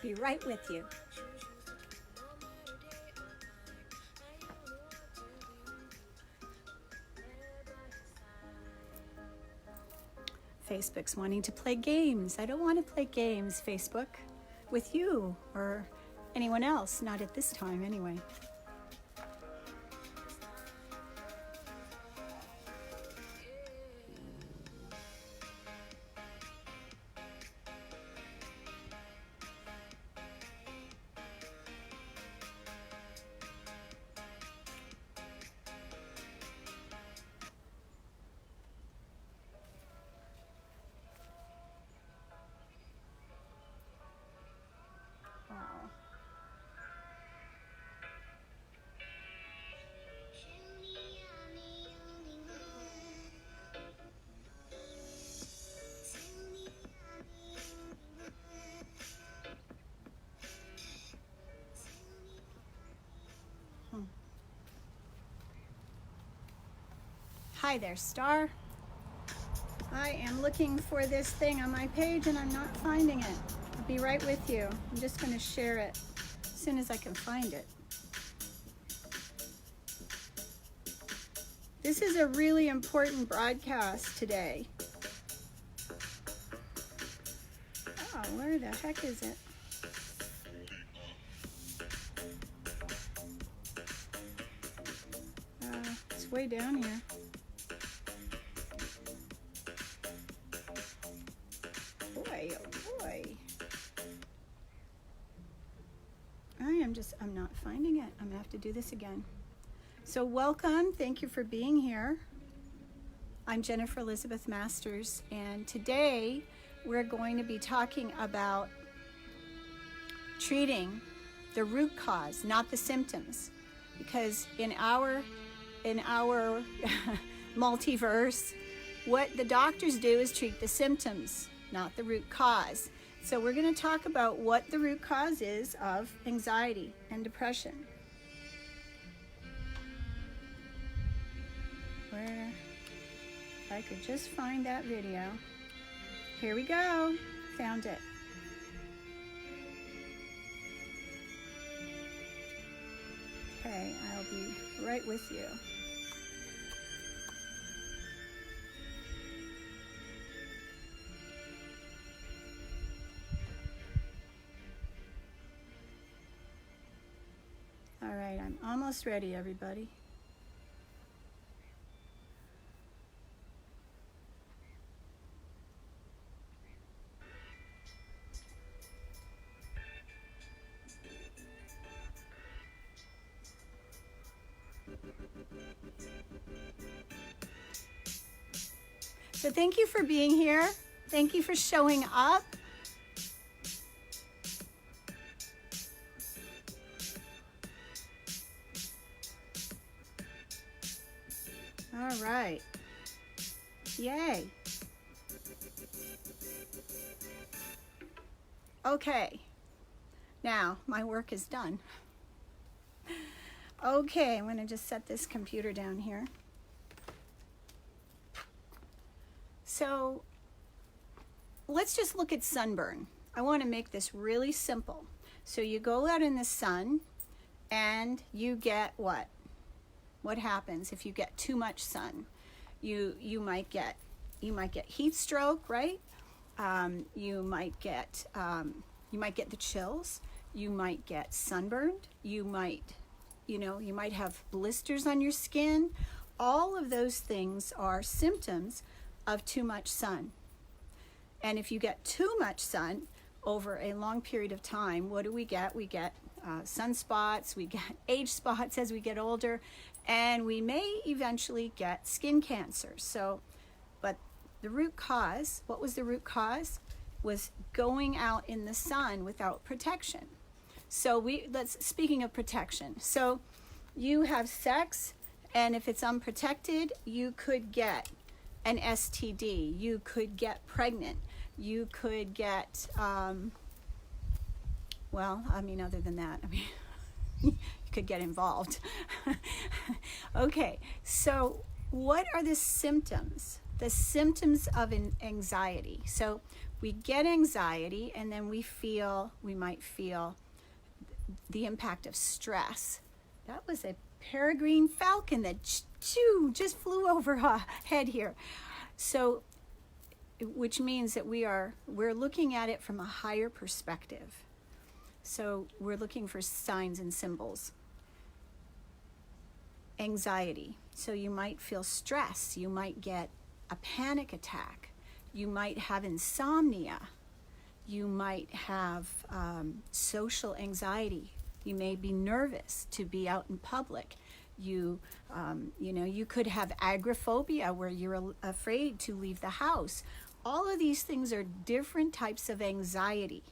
Be right with you. Facebook's wanting to play games. I don't want to play games, Facebook, with you or anyone else. Not at this time, anyway. Hi there, Star. I am looking for this thing on my page and I'm not finding it. I'll be right with you. I'm just going to share it as soon as I can find it. This is a really important broadcast today. Oh, where the heck is it? It's way down here. Boy, oh boy. I'm not finding it. I'm gonna have to do this again. So welcome, thank you for being here. I'm Jennifer Elizabeth Masters, and today we're going to be talking about treating the root cause, not the symptoms. Because in our multiverse, what the doctors do is treat the symptoms, not the root cause. So we're going to talk about what the root cause is of anxiety and depression. Where, if I could just find that video. Here we go. Found it. Okay, I'll be right with you. All right, I'm almost ready, everybody. So thank you for being here. Thank you for showing up. All right. Yay. Okay. Now, my work is done. Okay, I'm going to just set this computer down here. So, let's just look at sunburn. I want to make this really simple. So you go out in the sun and you get what? What happens if you get too much sun? You might get heat stroke, right? You might get the chills. You might get sunburned. You might have blisters on your skin. All of those things are symptoms of too much sun. And if you get too much sun over a long period of time, what do we get? We get sunspots, we get age spots as we get older, and we may eventually get skin cancer. So, but the root cause, what was the root cause? Was going out in the sun without protection. So speaking of protection, so you have sex, and if it's unprotected, you could get an STD, you could get pregnant, you could get, other than that, you could get involved. Okay, so what are the symptoms? The symptoms of anxiety. So we get anxiety, and then we might feel the impact of stress. That was a peregrine falcon that just flew over our head here. So, which means that we're looking at it from a higher perspective. So we're looking for signs and symbols. Anxiety. So you might feel stress. You might get a panic attack. You might have insomnia. You might have social anxiety. You may be nervous to be out in public. You could have agoraphobia, where you're afraid to leave the house. All of these things are different types of anxiety,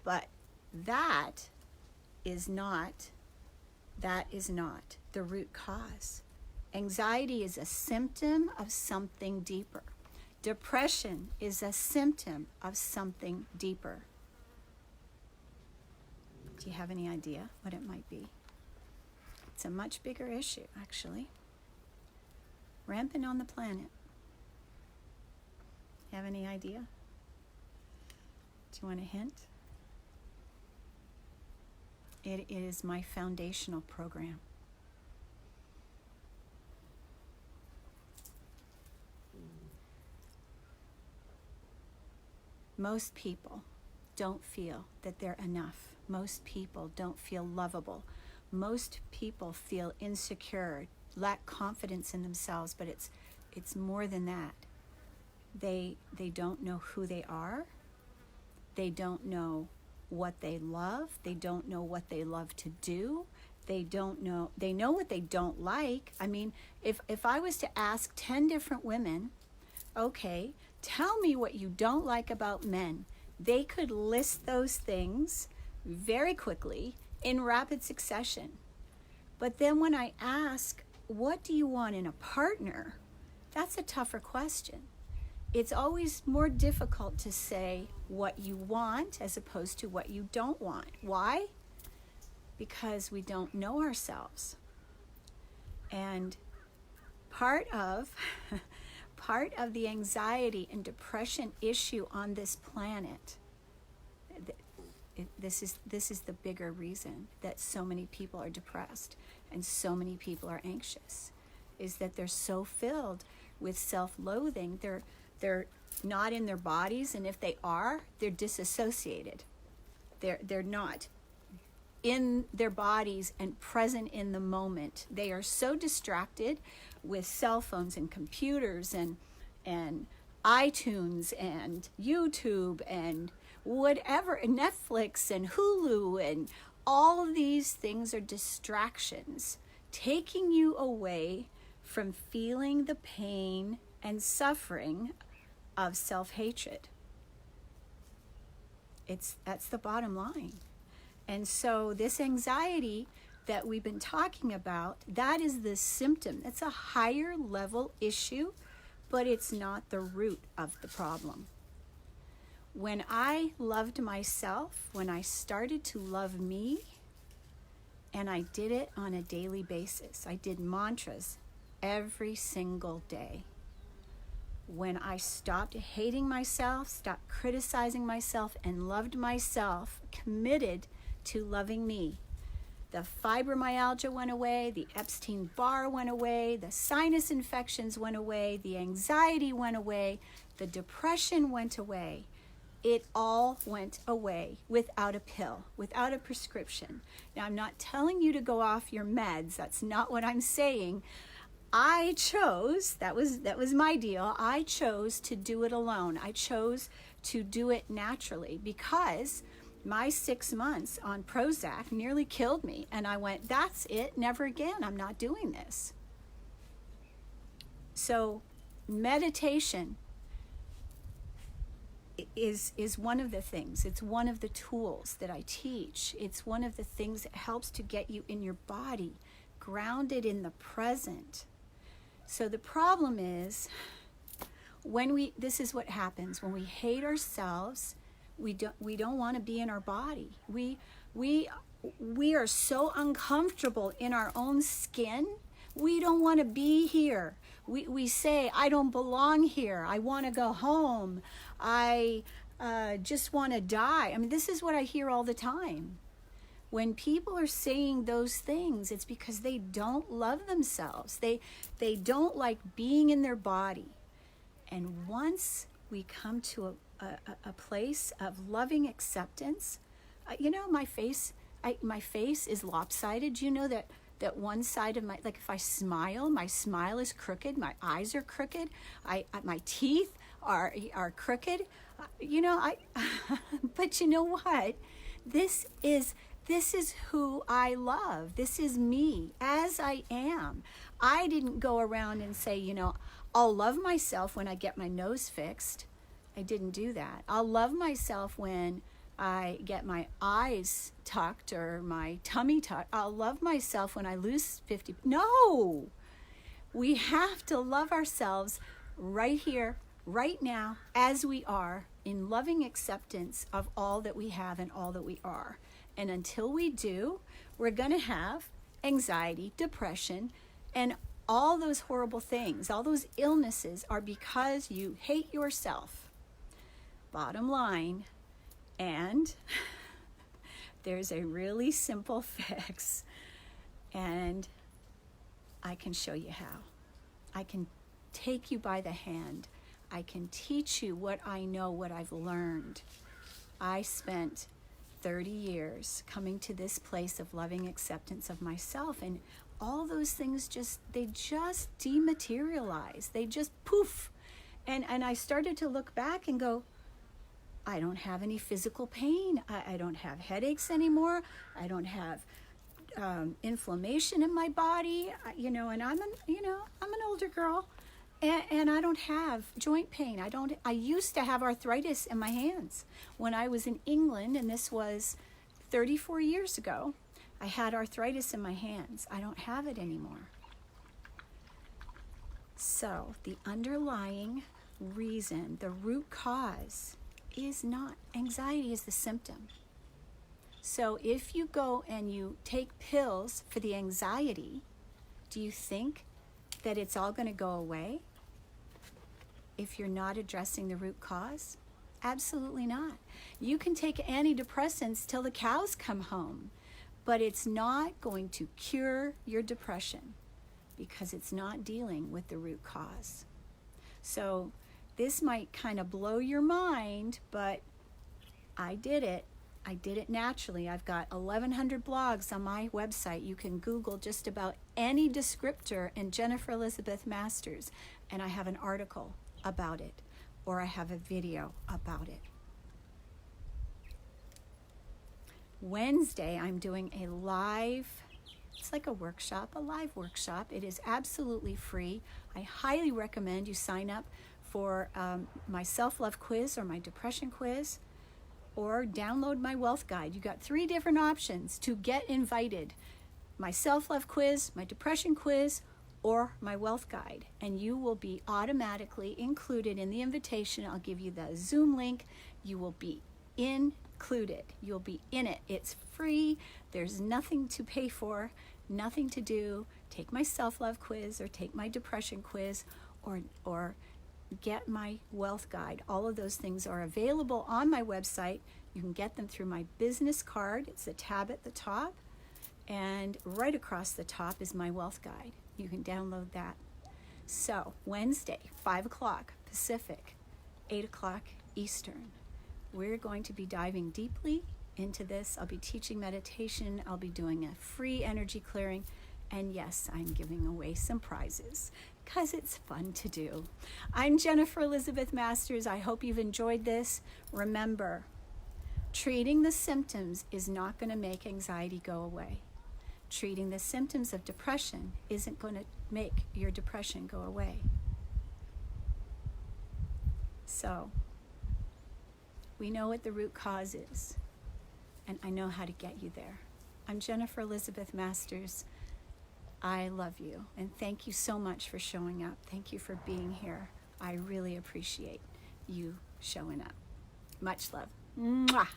but that is not the root cause. Anxiety is a symptom of something deeper. Depression is a symptom of something deeper. Do you have any idea what it might be? It's a much bigger issue, actually. Rampant on the planet. Have any idea? Do you want a hint? It is my foundational program. Most people don't feel that they're enough. Most people don't feel lovable. Most people feel insecure, lack confidence in themselves, but it's more than that. They don't know who they are. They don't know what they love. They don't know what they love to do. They know what they don't like. I mean, if I was to ask 10 different women, okay, tell me what you don't like about men, they could list those things very quickly in rapid succession. But then when I ask, what do you want in a partner? That's a tougher question. It's always more difficult to say what you want as opposed to what you don't want. Why? Because we don't know ourselves. And part of the anxiety and depression issue on this planet, this is the bigger reason that so many people are depressed and so many people are anxious, is that they're so filled with self-loathing. They're not in their bodies, and if they are, they're disassociated. They're not in their bodies and present in the moment. They are so distracted with cell phones and computers and iTunes and YouTube and whatever, Netflix and Hulu, and all of these things are distractions, taking you away from feeling the pain and suffering of self-hatred. That's the bottom line. And so this anxiety that we've been talking about, that is the symptom. That's a higher level issue, but it's not the root of the problem. When I loved myself, when I started to love me, and I did it on a daily basis, I did mantras every single day. When I stopped hating myself, stopped criticizing myself, and loved myself, committed to loving me, the fibromyalgia went away, the Epstein-Barr went away, the sinus infections went away, the anxiety went away, the depression went away. It all went away without a pill, without a prescription. Now, I'm not telling you to go off your meds. That's not what I'm saying. I chose, that was my deal, I chose to do it alone. I chose to do it naturally because my 6 months on Prozac nearly killed me. And I went, that's it, never again, I'm not doing this. So meditation is one of the things, it's one of the tools that I teach. It's one of the things that helps to get you in your body, grounded in the present. So the problem is, this is what happens when we hate ourselves. We don't want to be in our body. We are so uncomfortable in our own skin. We don't want to be here. We say, I don't belong here. I want to go home. I just want to die. I mean, this is what I hear all the time. When people are saying those things, it's because they don't love themselves. They don't like being in their body. And once we come to a place of loving acceptance, my face is lopsided. You know that one side of like if I smile, my smile is crooked. My eyes are crooked. My teeth are crooked. But you know what? This is who I love. This is me as I am. I didn't go around and say, I'll love myself when I get my nose fixed. I didn't do that. I'll love myself when I get my eyes tucked or my tummy tucked. I'll love myself when I lose 50. No! We have to love ourselves right here, right now, as we are, in loving acceptance of all that we have and all that we are. And until we do, we're going to have anxiety, depression, and all those horrible things. All those illnesses are because you hate yourself. Bottom line. And there's a really simple fix. And I can show you how. I can take you by the hand. I can teach you what I know, what I've learned. I spent 30 years coming to this place of loving acceptance of myself, and all those things just dematerialize. They just poof. And I started to look back and go, I don't have any physical pain. I don't have headaches anymore. I don't have inflammation in my body. And I'm an older girl, and I don't have joint pain. I used to have arthritis in my hands when I was in England, and this was 34 years ago. I had arthritis in my hands. I don't have it anymore. So the underlying reason, the root cause, is not anxiety, is the symptom. So if you go and you take pills for the anxiety, do you think that it's all going to go away if you're not addressing the root cause? Absolutely not. You can take antidepressants till the cows come home, but it's not going to cure your depression because it's not dealing with the root cause. So this might kind of blow your mind, but I did it. I did it naturally. I've got 1,100 blogs on my website. You can Google just about any descriptor and Jennifer Elizabeth Masters, and I have an article about it, or I have a video about it. Wednesday, I'm doing a live, it's like a live workshop. It is absolutely free. I highly recommend you sign up for my self-love quiz or my depression quiz, or download my wealth guide. You got 3 different options to get invited: my self-love quiz, my depression quiz, or my wealth guide, and you will be automatically included in the invitation. I'll give you the Zoom link. You will be included. You'll be in it. It's free. There's nothing to pay for, nothing to do. Take my self-love quiz or take my depression quiz or get my wealth guide. All of those things are available on my website. You can get them through my business card. It's a tab at the top, and right across the top is my wealth guide. You can download that. So Wednesday, 5 o'clock Pacific, 8 o'clock Eastern, we're going to be diving deeply into this. I'll be teaching meditation. I'll be doing a free energy clearing. And yes, I'm giving away some prizes because it's fun to do. I'm Jennifer Elizabeth Masters. I hope you've enjoyed this. Remember, treating the symptoms is not going to make anxiety go away. Treating the symptoms of depression isn't going to make your depression go away. So, we know what the root cause is, and I know how to get you there. I'm Jennifer Elizabeth Masters. I love you, and thank you so much for showing up. Thank you for being here. I really appreciate you showing up. Much love. Mwah.